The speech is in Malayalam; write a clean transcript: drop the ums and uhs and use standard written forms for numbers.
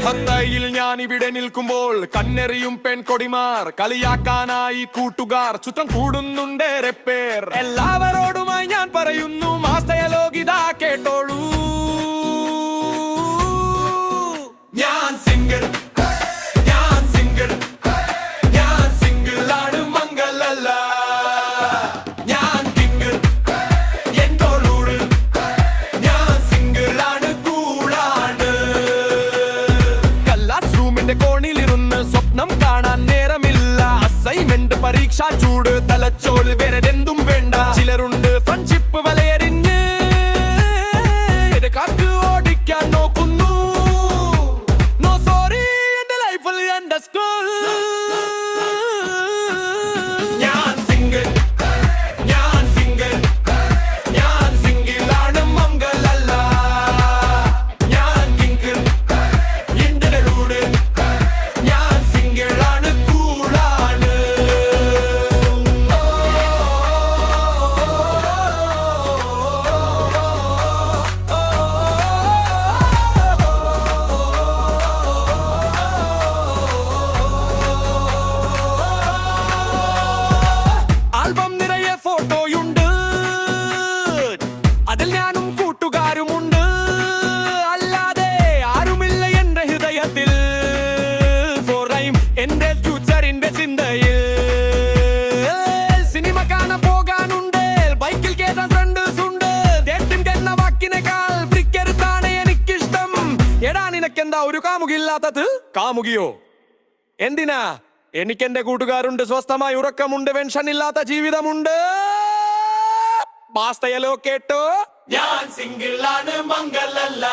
ഹത്തയിൽ ഞാൻ ഇവിടെ നിൽക്കുമ്പോൾ കണ്ണെറിയും പെൺകൊടിമാർ, കളിയാക്കാനായി കൂട്ടുകാർ ചുറ്റം കൂടുന്നുണ്ടേറെ പേർ. എല്ലാവരോടുമായി ഞാൻ പറയുന്നു, മാസ്തയലോകിതാ കേട്ടോളൂ. ഞാൻ സിംഗിൾ, ഞാൻ സിംഗിൾ, ഞാൻ സിംഗിൾ ആണ്, മംഗളല്ല. ഞാൻ കിംഗിൾ, എന്നോളൂട്, ഞാൻ സിംഗിൾ ആണ്, കൂളാണ്. ക്ലാസ് റൂമിന്റെ കോണിലിരുന്ന് സ്വപ്നം കാണാൻ നേരമില്ല. അസൈൻമെന്റ്, പരീക്ഷാ ചൂട്, തലച്ചോറ് വേറെന്തും വേണ്ട. ചിലരുണ്ട് ഫ്രണ്ട്ഷിപ്പ് വലയെറിഞ്ഞ് കാറ്റ് ഓടിക്കാൻ നോക്കുന്നു. നോ സോറി, എന്റെ ലൈഫിൽ എന്റെ സ്കൂൾ. ഞാൻ സിംഗിൾ, ഞാൻ സിംഗിൾ, ഞാൻ സിംഗിൾ ആണ്, മംഗളല്ല. ഞാൻ കിംഗിൾ, ഇന്റർലൂഡ്, ഞാൻ സിംഗിൾ ആണ്, കൂളാണ്. ആൽബം നിറയെ ഫോട്ടോയുണ്ട്, അതിൽ ഞാനും കൂട്ടുകാരുമുണ്ട്. അല്ലാതെ ആരുമില്ല എന്റെ ഹൃദയത്തിൽ. ഫോറൈം എന്റെ ഫ്യൂച്ചറിന്റെ ചിന്തയിൽ. സിനിമ കാണാൻ പോകാനുണ്ട്, ബൈക്കിൽ കേട്ടാൻ ഫ്രണ്ട്സ് ഉണ്ട്. ഡേറ്റിംഗ് എന്ന വാക്കിനേക്കാൾ ബ്രിക്കെടുത്താണ് എനിക്കിഷ്ടം. എടാ, നിനക്കെന്താ ഒരു കാമുകില്ലാത്തത്? കാമുകിയോ? എന്തിനാ? എനിക്കെന്റെ കൂട്ടുകാരുണ്ട്, സ്വസ്ഥമായി ഉറക്കമുണ്ട്, പെൻഷൻ ഇല്ലാത്ത ജീവിതമുണ്ട്. മാസ്തയലോ കേട്ടോ, ഞാൻ സിംഗിൾ ആണ്, മംഗളല്ല.